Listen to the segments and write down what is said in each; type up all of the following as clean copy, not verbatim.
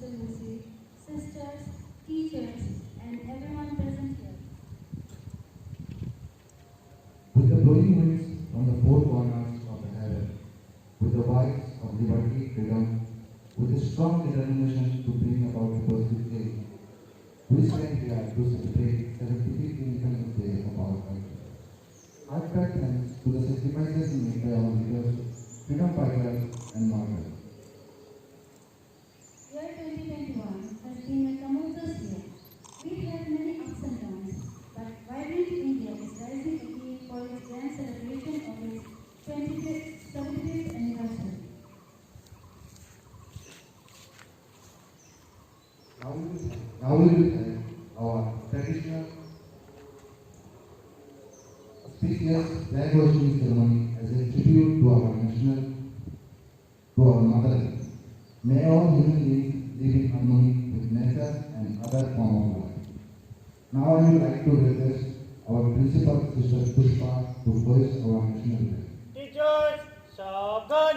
Lucy, sisters, teachers, and everyone present here. With the blowing winds from the four corners of the heaven, with the voice of liberty, freedom, with a strong determination to bring about a positive change, we stand here to celebrate the 75th Independence Day of our country. Heartfelt thanks to the sacrifices made by our leaders, freedom fighters, and martyrs. Year 2021 has been a tumultuous year. We had many ups and downs, but vibrant India is rising again for its grand celebration of its 75th anniversary. Now we will have our traditional speakers flag hosting ceremony as a tribute to our motherland. May all human beings live in harmony with nature and other forms of life. Now I would like to request our principal, Sister Pushpa, to voice our national flag. Teachers, Sagan!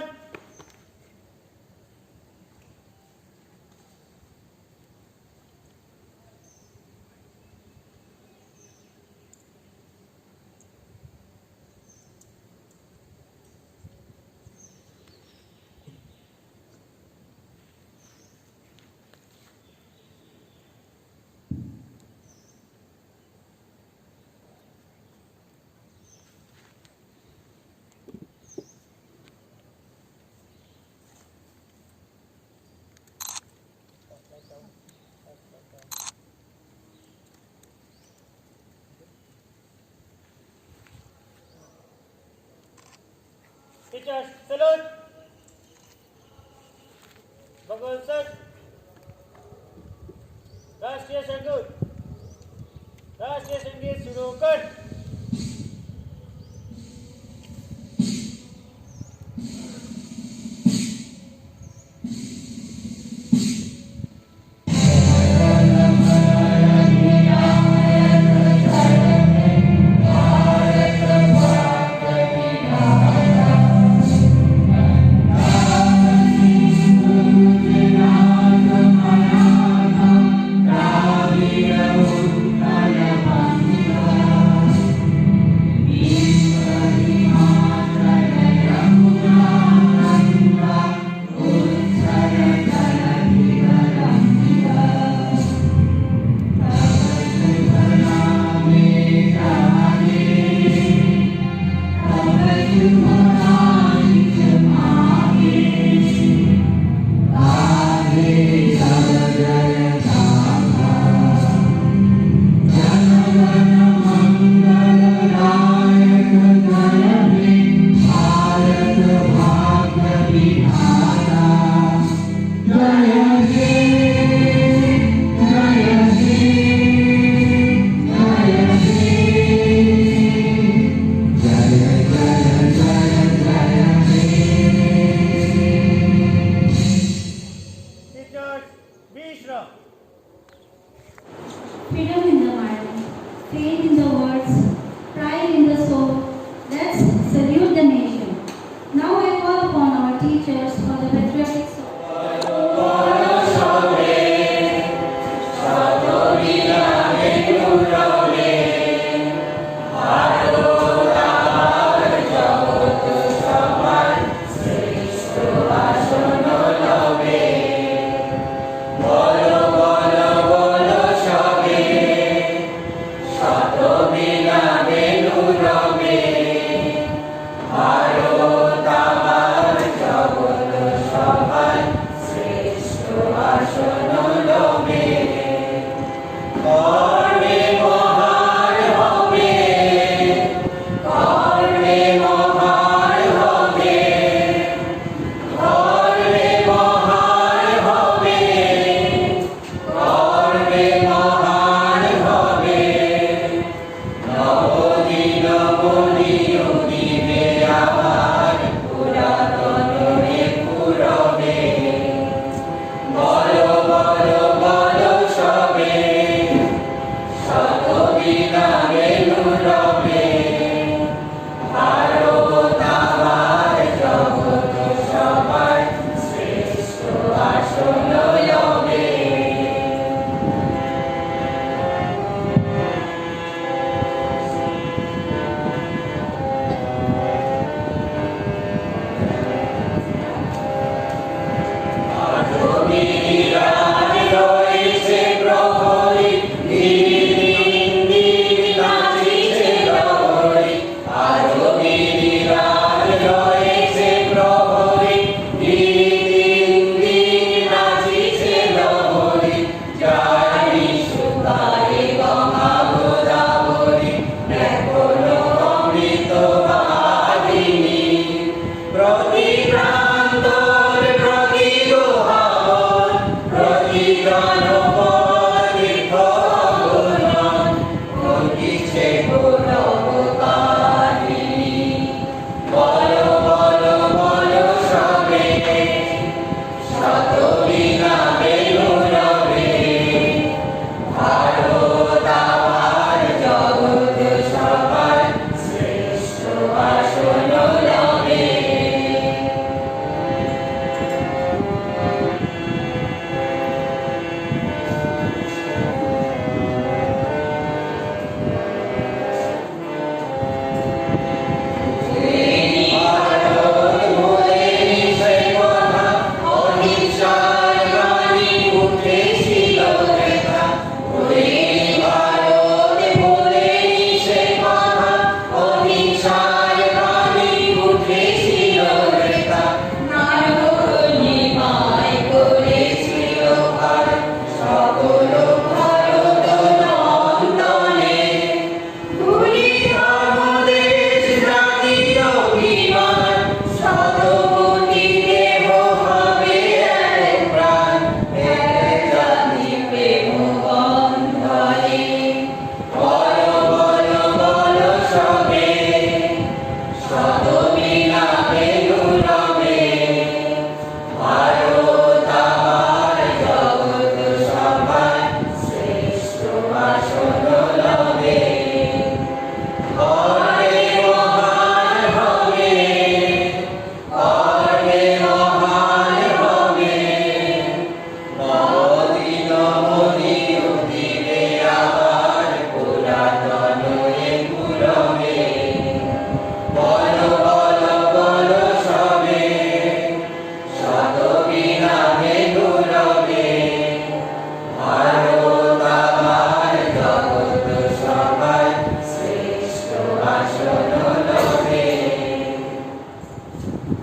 Teachers, salute! Bhagwan sir! राष्ट्रीय संगीत शुरू कर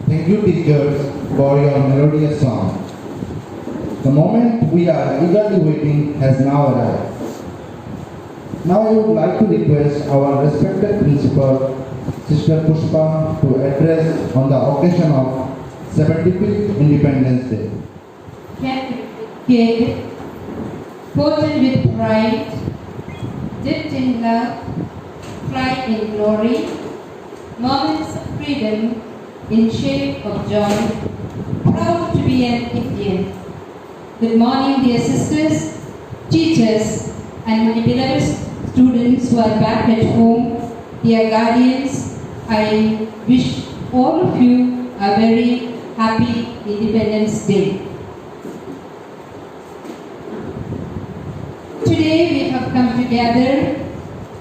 Thank you, teachers, for your melodious song. The moment we are eagerly waiting has now arrived. Now I would like to request our respected principal, Sister Pushpa, to address on the occasion of 75th Independence Day. Kid, quoted with pride, dipped in love, fly in glory, moments of freedom in shape of joy, proud to be an Indian. Good morning, dear sisters, teachers, and my beloved students who are back at home, dear guardians. I wish all of you a very happy Independence Day. Today we have come together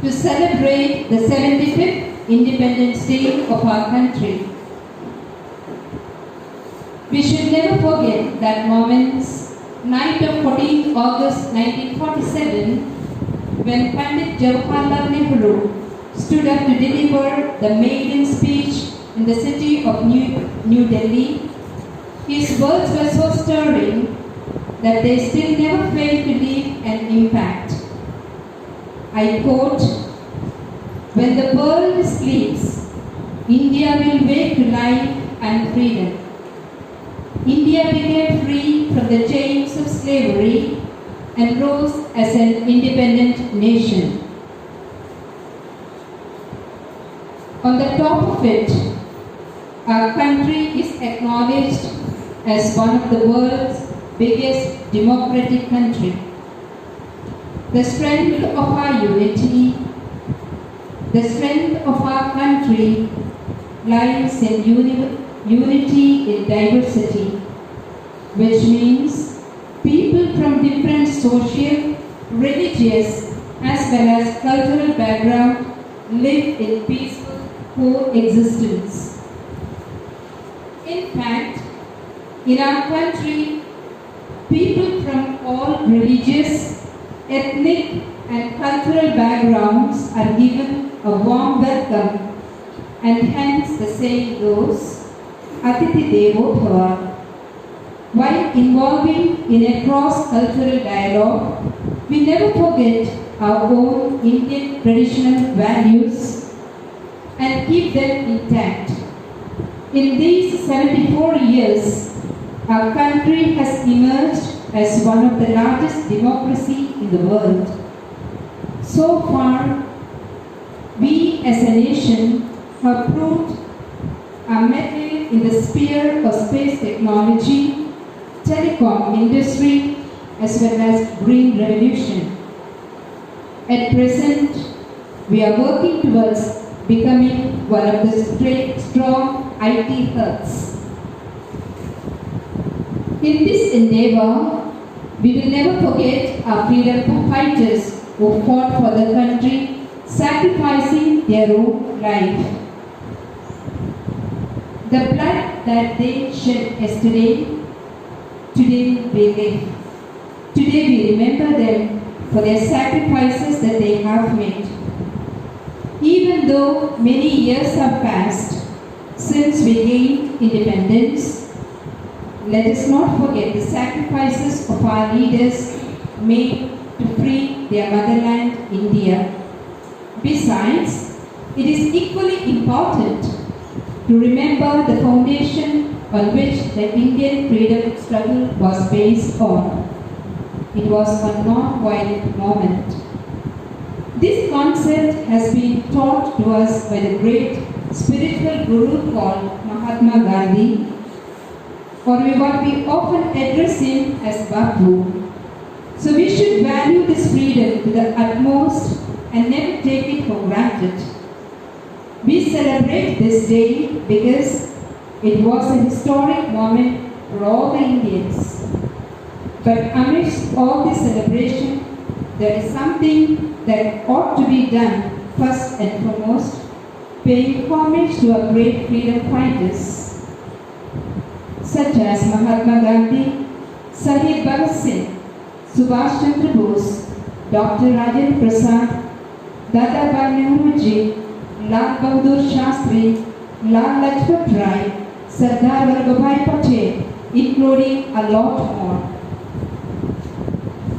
to celebrate the 75th Independence Day of our country. We should never forget that moment's night of 14th August 1947, when Pandit Jawaharlal Nehru stood up to deliver the maiden speech in the city of New Delhi. His words were so stirring that they still never fail to leave an impact. I quote, "When the world sleeps, India will wake to life and freedom. India became free from the chains of slavery and rose as an independent nation. On the top of it, our country is acknowledged as one of the world's biggest democratic country. The strength of our unity, the strength of our country lies in unity in diversity, which means people from different social, religious, as well as cultural background live in peaceful coexistence. In fact, in our country, people from all religious, ethnic, and cultural backgrounds are given a warm welcome, and hence the saying goes, Atithi Devo Bhava. While involving in a cross-cultural dialogue, we never forget our own Indian traditional values and keep them intact. In these 74 years, our country has emerged as one of the largest democracies in the world. So far, as a nation have proved a mettle in the sphere of space technology, telecom industry, as well as green revolution. At present, we are working towards becoming one of the strong IT hubs. In this endeavor, we will never forget our freedom fighters who fought for the country, sacrificing their own life. The blood that they shed yesterday, today we live. Today we remember them for their sacrifices that they have made. Even though many years have passed since we gained independence, let us not forget the sacrifices of our leaders made to free their motherland, India. Besides, it is equally important to remember the foundation on which the Indian freedom struggle was based on. It was a non-violent movement. This concept has been taught to us by the great spiritual guru called Mahatma Gandhi, or what we often address him as Bapu. So we should value this freedom to the utmost and never take it for granted. We celebrate this day because it was a historic moment for all the Indians. But amidst all this celebration, there is something that ought to be done first and foremost, paying homage to our great freedom fighters, such as Mahatma Gandhi, Sahib Bhagat Singh, Subhash Chandra Bose, Dr. Rajendra Prasad, Dadabhai Nehruji, Lal Bahadur Shastri, Lal Lajpat Rai, Sardar Vallabhbhai Patel, including a lot more.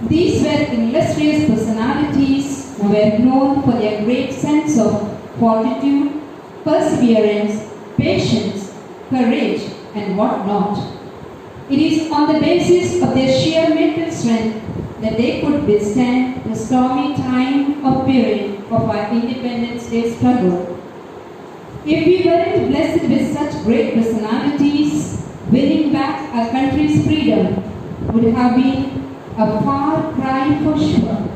These were illustrious personalities who were known for their great sense of fortitude, perseverance, patience, courage, and what not. It is on the basis of their sheer mental strength that they could withstand the stormy time or period of our Independence Day struggle. If we weren't blessed with such great personalities, winning back our country's freedom would have been a far cry for sure.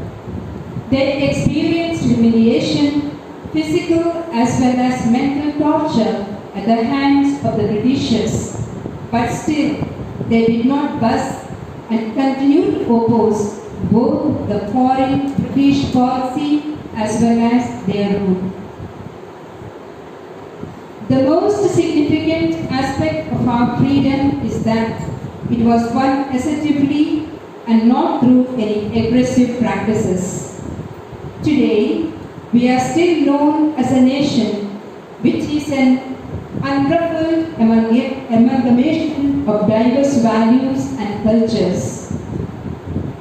They experienced humiliation, physical as well as mental torture at the hands of the Britishers, but still they did not bust and continued to oppose both the foreign British policy as well as their rule. The most significant aspect of our freedom is that it was won assertively and not through any aggressive practices. Today, we are still known as a nation which is an unruffled amalgamation of diverse values and cultures.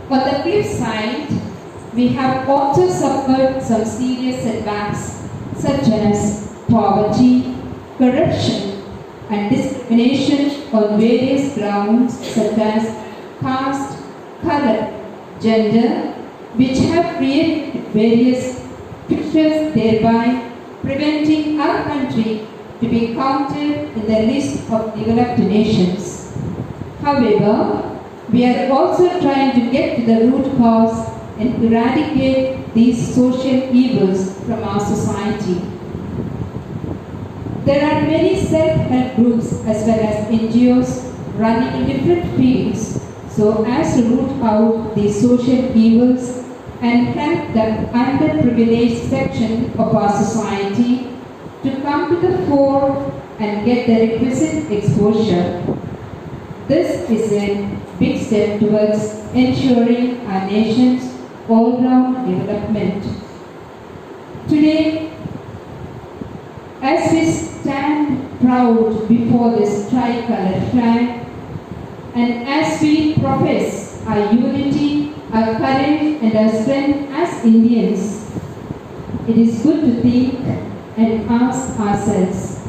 On the flip side, we have also suffered some serious setbacks such as poverty, corruption, and discrimination on various grounds such as caste, color, gender, which have created various pictures, thereby preventing our country to be counted in the list of developed nations. However, we are also trying to get to the root cause and eradicate these social evils from our society. There are many self-help groups as well as NGOs running in different fields so as to root out these social evils and help the underprivileged section of our society to come to the fore and get the requisite exposure. This is a big step towards ensuring our nation's all-round development. Today, as we stand proud before this tricolour flag, and as we profess our unity, our courage, and our strength as Indians, it is good to think and ask ourselves,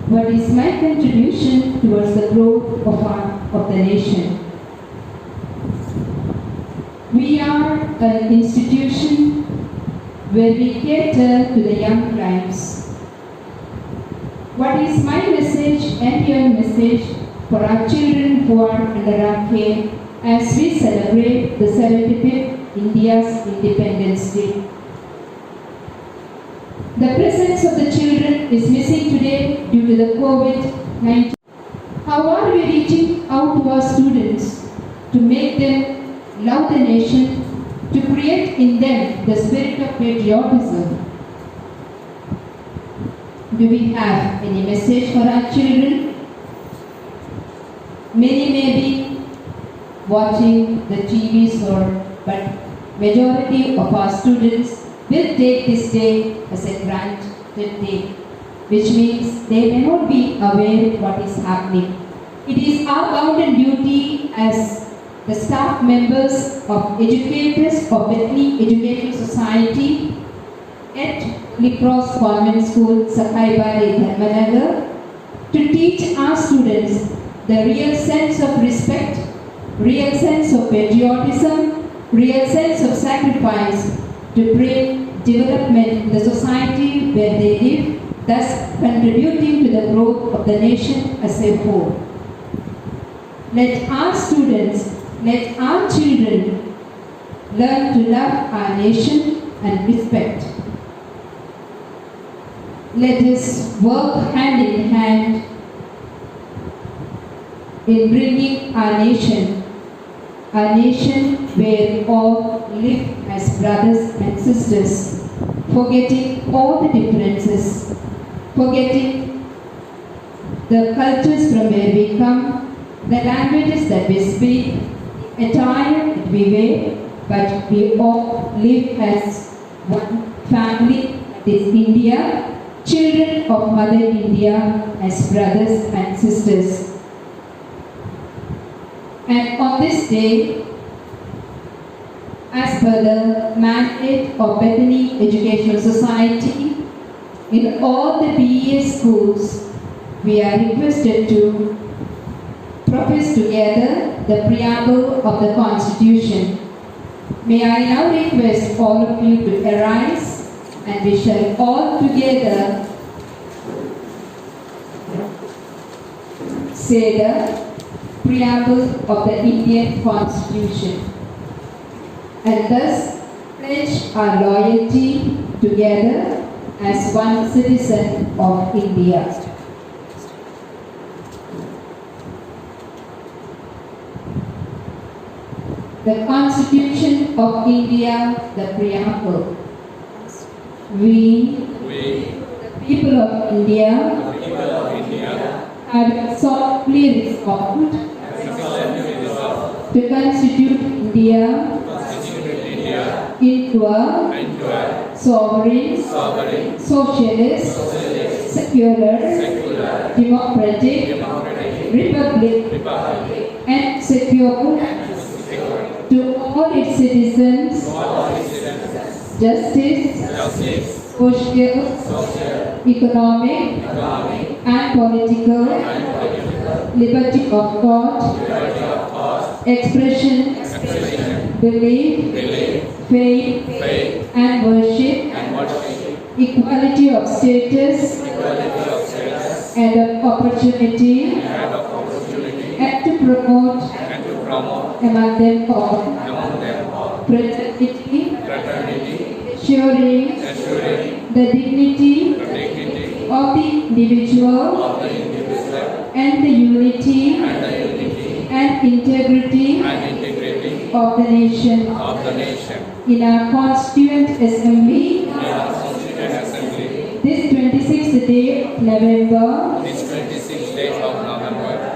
what is my contribution towards the growth of the nation? We are an institution where we cater to the young lives. What is my message and your message for our children who are under our care as we celebrate the 75th India's Independence Day? The presence of the children is missing today due to the COVID-19. How are we reaching out to our students to make them love the nation, to create in them the spirit of patriotism? Do we have any message for our children? Many may be watching the TVs but majority of our students will take this day as a granted day, which means they may not be aware of what is happening. It is our bounden duty as the staff members of educators of Bethany Educational Society at Lipros Convent School, Sakai-Bari, Dharmanagar, to teach our students the real sense of respect, real sense of patriotism, real sense of sacrifice to bring development in the society where they live, thus contributing to the growth of the nation as a whole. Let our students, let our children learn to love our nation and respect. Let us work hand in hand in bringing our nation where all live as brothers and sisters, forgetting all the differences, forgetting the cultures from where we come, the languages that we speak, attire that we wear, but we all live as one family, this India, children of Mother India as brothers and sisters. And on this day, as per the mandate of Bethany Educational Society, in all the BES schools, we are requested to profess together the preamble of the Constitution. May I now request all of you to arise, and we shall all together say the preamble of the Indian Constitution, and thus pledge our loyalty together as one citizen of India. The Constitution of India, the preamble. We, the people of India, have solemnly resolved to constitute India into a sovereign, socialist, secular, democratic republic, and secure to all its citizens justice, social, economic, and political liberty of thought, expression, belief, faith, and worship, equality of status and of opportunity, and to promote among them all fraternity, ensuring the dignity of the individual and the unity and integrity of the nation. In our Constituent Assembly, this 26th day of November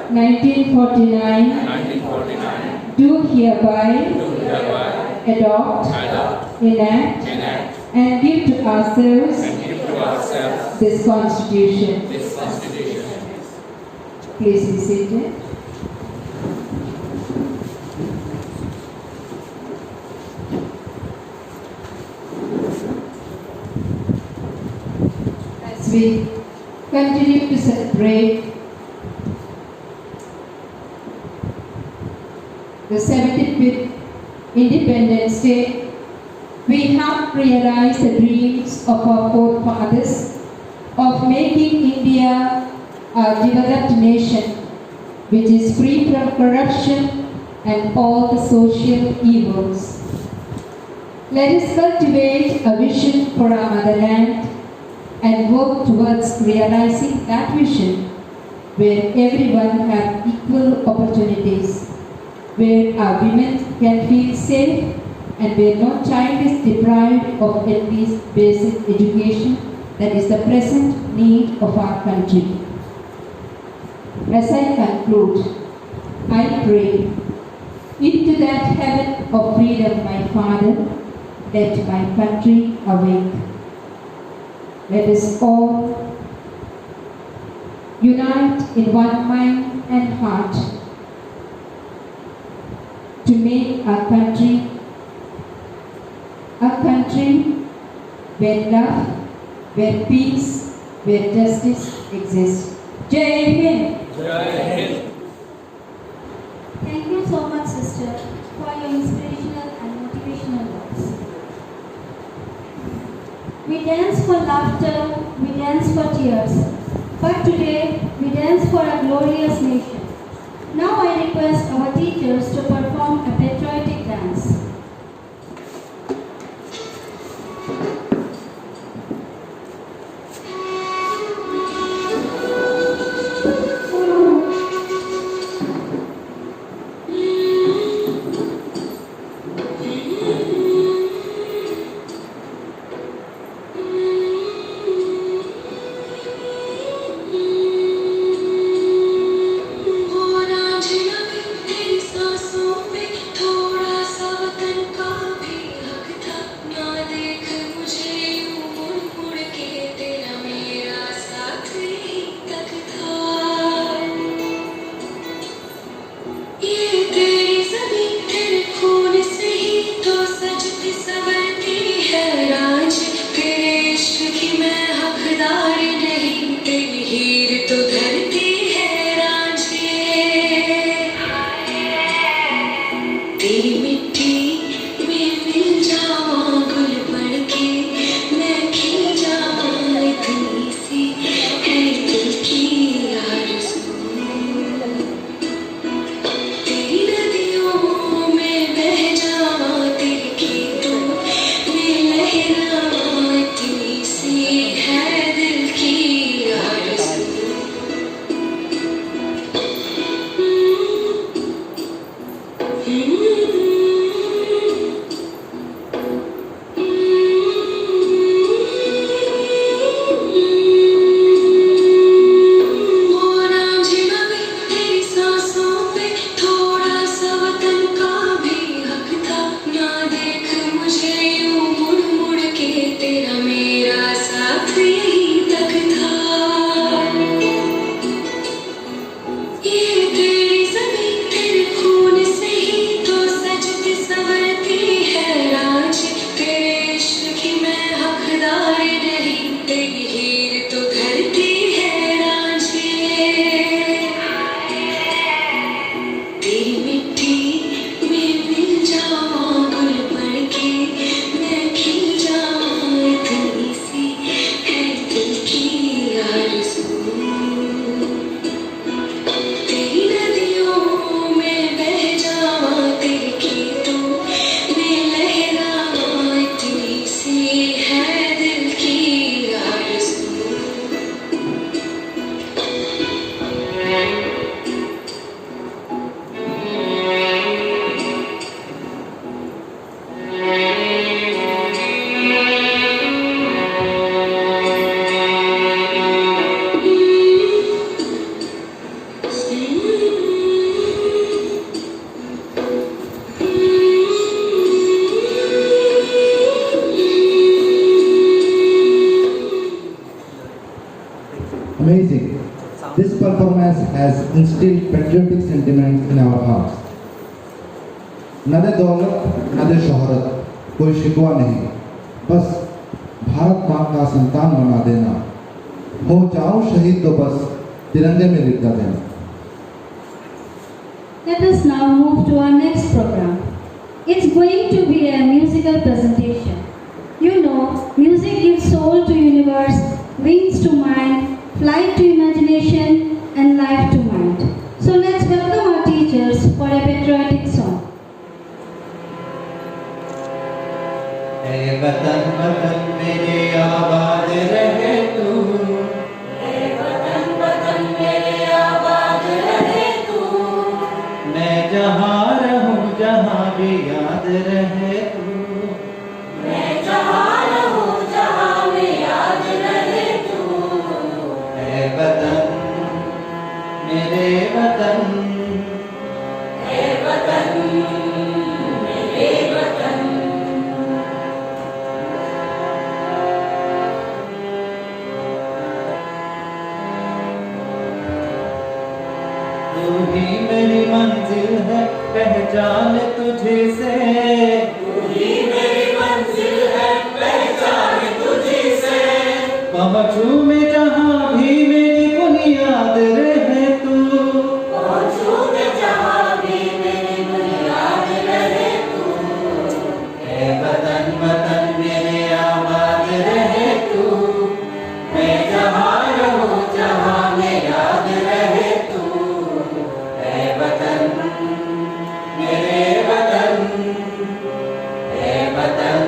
1949, do hereby adopt, enact, and give to ourselves this Constitution. Please be seated. As we continue to celebrate the 75th Independence Day, we have realized the dreams of our forefathers of making India a developed nation which is free from corruption and all the social evils. Let us cultivate a vision for our motherland and work towards realizing that vision where everyone has equal opportunities, where our women can feel safe and where no child is deprived of at least basic education that is the present need of our country. As I conclude, I pray, into that heaven of freedom, my Father, let my country awake. Let us all unite in one mind and heart to make our country a country where love, where peace, where justice exists. Jai Hind! Thank you so much, sister, for your inspirational and motivational words. We dance for laughter, we dance for tears, but today we dance for a glorious nation. Now I request our teachers to perform a patriotic dance. Amazing. This performance has instilled patriotic sentiments in our hearts. न दे दौलत न दे शोहरत, कोई शिकवा नहीं, बस भारत माँ का संतान बना देना, हो जाओ शहीद तो बस तिरंगे में लिपटा देना. Let us now move to our next program. It's going to be a musical presentation. You know, music gives soul to universe, wings to mind, flight to imagination, and life to mind. So let's welcome our teachers for a patriotic song. ऐ वतन वतन मेरे आबाद रहे तू, ऐ वतन वतन मेरे आबाद रहे तू, मैं जहाँ रहूँ जहाँ भी याद रहे तू, मैं जहाँ रहूँ जहाँ भी याद रहे तू, ऐ वतन मेरे वतन, ऐ वतन मेरे वतन। तू ही मेरी मंजिल है पहचान तुझे से, तू ही मेरी मंजिल है पहचान तुझी से, पहुँचूं मैं जहाँ भी मेरी बुनियाद रहे तू, पहुँचूं मैं जहाँ भी मेरी बुनियाद रहे तू, ऐ वतन वतन मेरे आबाद रहे तू, मैं जहाँ रहूँ जहाँ में याद रहे तू, ऐ वतन मेरे वतन, ऐ वतन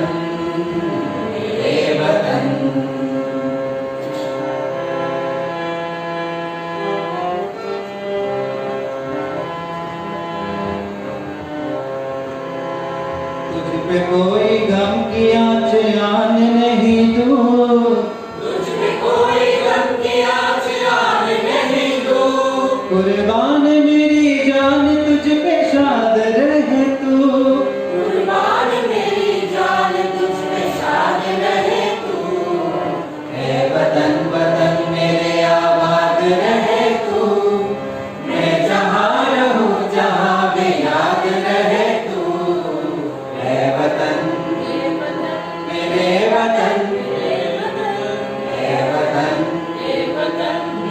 मेरे वतन। तुझ पे कोई गम की आँच आने नहीं दूँ, तुझ पे कोई गम की आँच आने नहीं दूँ, कुर्बान मेरी जान तुझ पे शाद रहे तू, कुर्बान मेरी जान तुझ पे शाद रहे तू, ऐ वतन वतन मेरे आबाद रहे तू, मैं जहाँ रहूँ जहाँ भी याद रहे तू, ऐ वतन मेरे वतन, ऐ वतन मेरे वतन,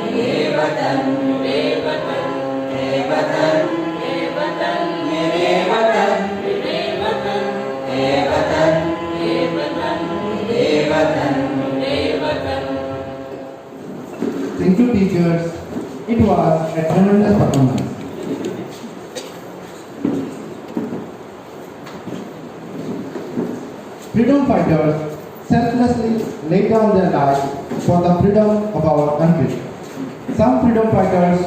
मेरे वतन, मेरे वतन, ऐ वतन मेरे वतन, मेरे वतन, मेरे वतन, ऐ वतन मेरे वतन, मेरे वतन। मेरे वतन। Thank you, teachers. It was a tremendous performance. Freedom fighters selflessly laid down their lives for the freedom of our country. Some freedom fighters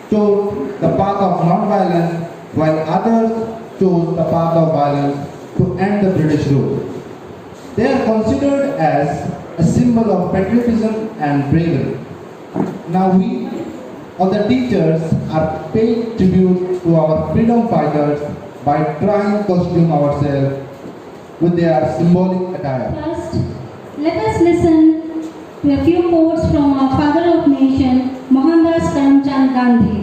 chose the path of non-violence, while others chose the path of violence to end the British rule. They are considered as a symbol of patriotism and bravery. Now we, all the teachers, are paying tribute to our freedom fighters by trying to costume ourselves with their symbolic attire. First, let us listen to a few quotes from our father of nation, Mohandas Karamchand Gandhi.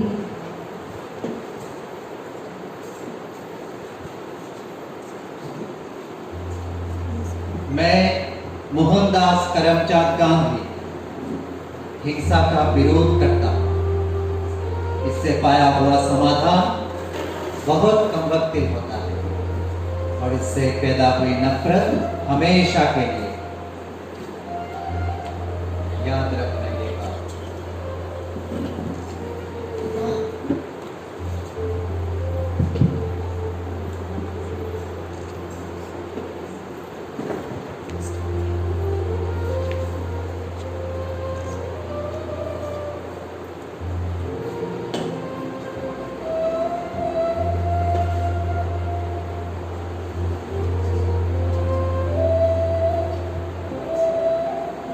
मैं मोहनदास करमचंद गांधी हिंसा का विरोध करता हूं। इससे पाया हुआ समाधान बहुत कम वक्त होता है और इससे पैदा हुई नफरत हमेशा के लिए याद रखने की बात।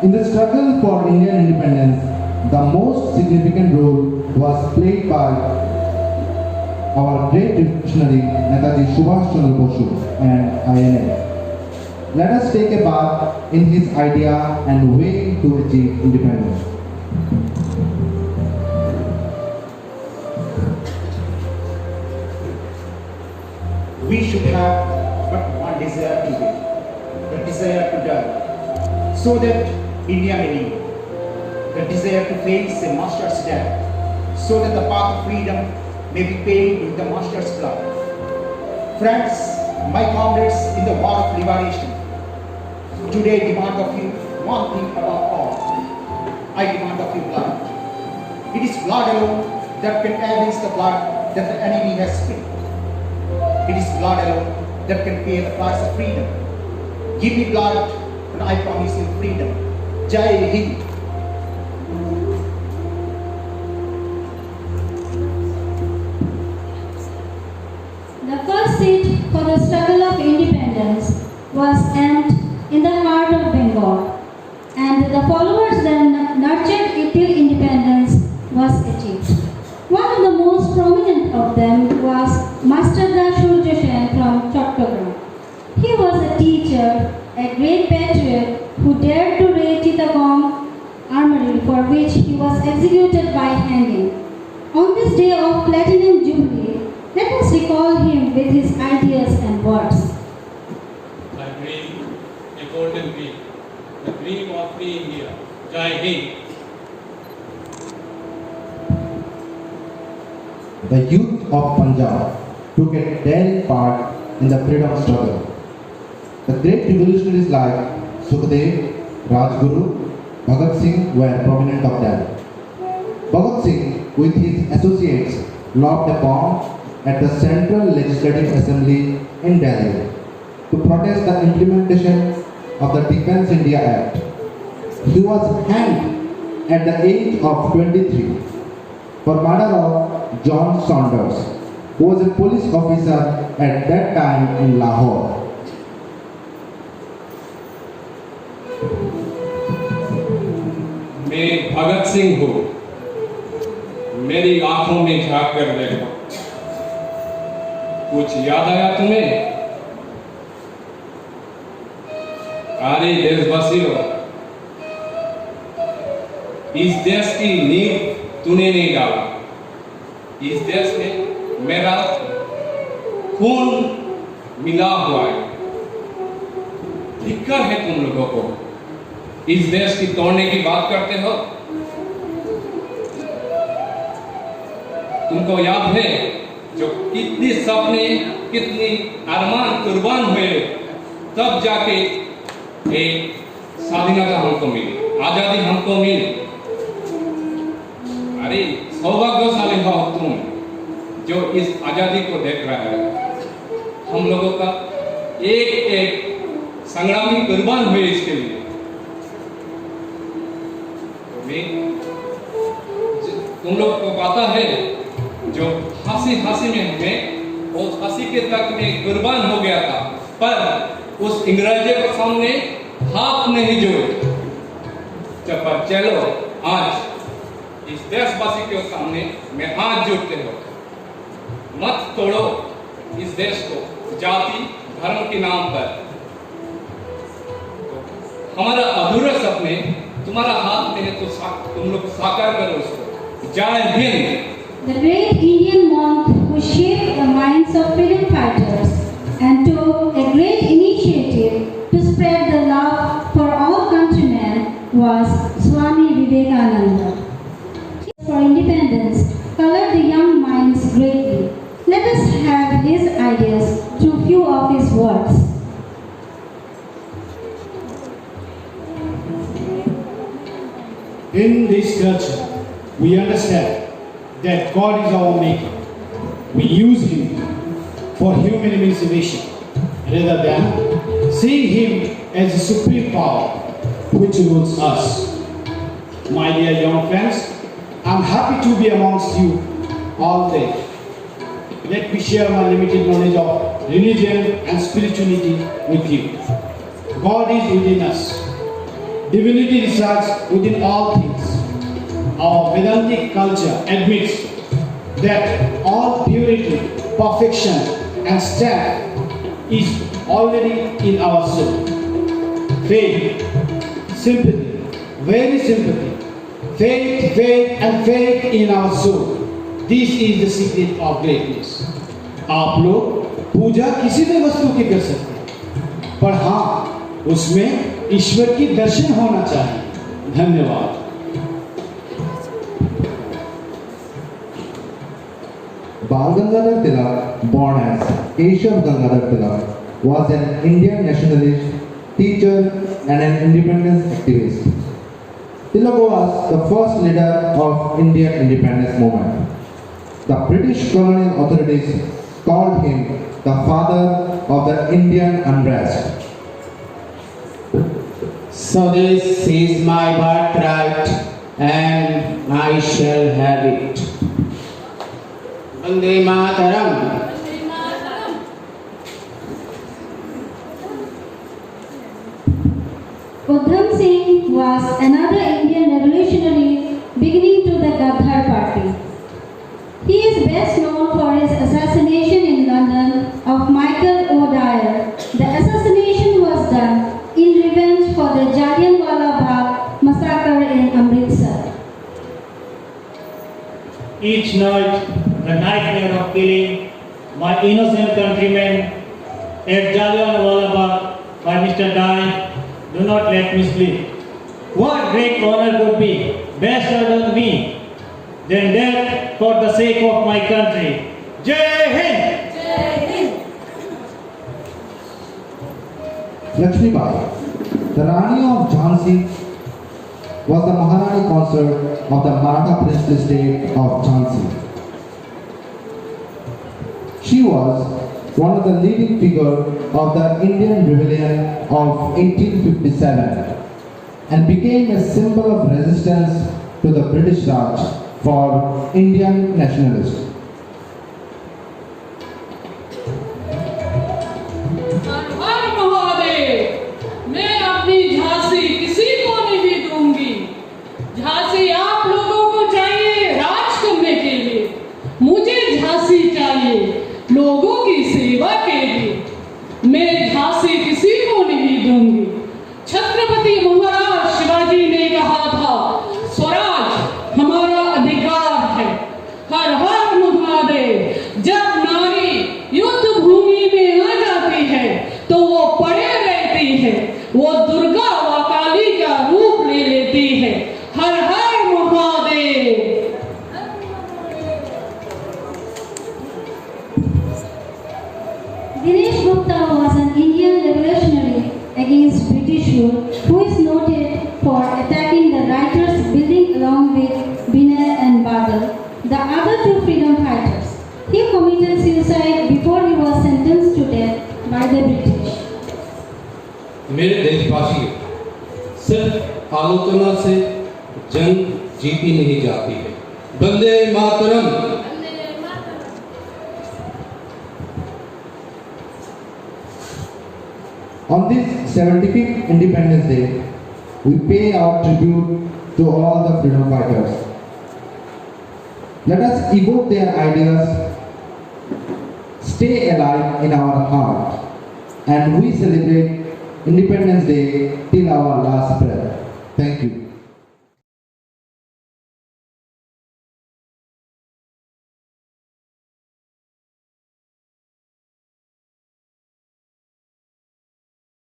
In the struggle for Indian independence, the most significant role was played by our great revolutionary Netaji Subhash Chandra Bose and INA. Let us take a bath in his idea and way to achieve independence. We should have but one desire to live, the desire to die, so that India may live, the desire to face a master's death, so that the path of freedom may be paved with the master's blood. Friends, my comrades in the war of liberation, today demand of you one thing above all. I demand of you blood. It is blood alone that can avenge the blood that the enemy has spilled. It is blood alone that can pay the price of freedom. Give me blood and I promise you freedom. Jai Hind. The first seed for the struggle of independence was aimed in the heart of Bengal, and the followers then nurtured it till independence was achieved. One of the most prominent of them was Master Surya Sen from Chattogram. He was a teacher, a great patriot who dared to raid Chittagong armory, for which he was executed by hanging. On this day of Platinum Jubilee, let us recall him with his ideas and words. I dream a golden dream, the dream of free India. Jai Hind. The youth of Punjab took a daring part in the freedom struggle. The great revolutionaries like Sukhdev, Rajguru, Bhagat Singh were prominent of them. Bhagat Singh, with his associates, lobbed a bomb at the Central Legislative Assembly in Delhi to protest the implementation of the Defence India Act. He was hanged at the age of 23 for murder of John Saunders, who was a police officer at that time in Lahore. मैं भगत सिंह हूँ, मेरी आंखों में झांक कर देखो। कुछ याद आया तुम्हें? अरे देशवासियों, इस देश की नींव तूने नहीं डाला। इस देश में मेरा खून मिला हुआ है। धिक्कार है तुम लोगों को, इस देश की तोड़ने की बात करते हो। तुमको याद है जो कितनी सपने, कितनी अरमान कुर्बान हुए, तब जाके एक स्वाधीनता हमको मिली, आजादी हमको मिली। अरे सौभाग्यशाली हो तुम जो इस आजादी को देख रहा है। हम लोगों का एक एक संग्रामी कुर्बान हुए इसके लिए। तुम लोग को पता है जो हंसी में हमें वो हंसी के तक में कुर्बान हो गया था, पर उस अंग्रेजों के सामने हाथ नहीं जोड़े। पर चलो आज इस देशवासी के सामने में हाथ जोड़ते हो। मत तोड़ो इस देश को जाति धर्म के नाम पर। हमारा अधूरा सपने तुम्हारा हाथ में है तो तुम लोग साकार करो उसको। जय Hind. The great Indian monk who shaped the minds of freedom fighters and took a great initiative to spread the love for all countrymen was Swami Vivekananda. For independence colored the young minds greatly. Let us have his ideas through few of his words. In this culture, we understand that God is our maker. We use Him for human emancipation rather than seeing Him as a supreme power which rules us. My dear young friends, I'm happy to be amongst you all day. Let me share my limited knowledge of religion and spirituality with you. God is within us. Divinity resides within all things. Our Vedantic culture admits that all purity, perfection, and strength is already in our soul. Faith, sympathy, very sympathy, faith, and faith in our soul. This is the secret of greatness. आप लोग पूजा किसी भी वस्तु की कर सकते हैं, पर हाँ उसमें ईश्वर की दर्शन होना चाहिए। धन्यवाद। Bal Gangadhar Tilak, born as Keshav Gangadhar Tilak, was an Indian nationalist, teacher and an independence activist. Tilak was the first leader of Indian independence movement. The British colonial authorities called him the father of the Indian unrest. So this is my birthright, and I shall have it. Vande Mataram. Udham Singh was another Indian revolutionary beginning to the Gadhar party. He is best known for his assassination in London of Michael O'Dwyer. The assassination was done in revenge for the Jallianwala Bagh massacre in Amritsar. Each night, the nightmare of killing my innocent countrymen at Jallianwala Bagh by Mr. Dye do not let me sleep. What great honor could be better than me than death for the sake of my country. Jai Hind! Jai Hind! Lakshmi Bai, the Rani of Jhansi, was the Maharani consort of the Maratha princely state of Jhansi. She was one of the leading figures of the Indian Rebellion of 1857 and became a symbol of resistance to the British Raj for Indian nationalists. हर महादेव, मैं अपनी झांसी किसी को नहीं दूंगी। झांसी आप लोगों को चाहिए राज करने के लिए, मुझे झांसी चाहिए लोगों की सेवा के लिए। मैं झांसी किसी को नहीं दूंगी। छत्रपति महाराज शिवाजी ने कहा था, स्वराज हमारा अधिकार है। हर हर महादेव। जब नारी युद्ध भूमि में आ जाती है तो वो पड़े रहती है, वो दुर्गा व काली का रूप ले लेती है। हर हर Mahadev. Dinesh Gupta was an Indian revolutionary against British rule who is noted for attacking the writers' building along with Binay and Badal, the other two freedom fighters. He committed suicide before he was sentenced to death by the British. मेरे देशवासियों, सिर्फ आलोचना से जंग जीती नहीं जाती है। Vande Mataram. On this 75th Independence Day, we pay our tribute to all the freedom fighters. Let us evoke their ideas, stay alive in our heart, and we celebrate Independence Day till our last breath. Thank you.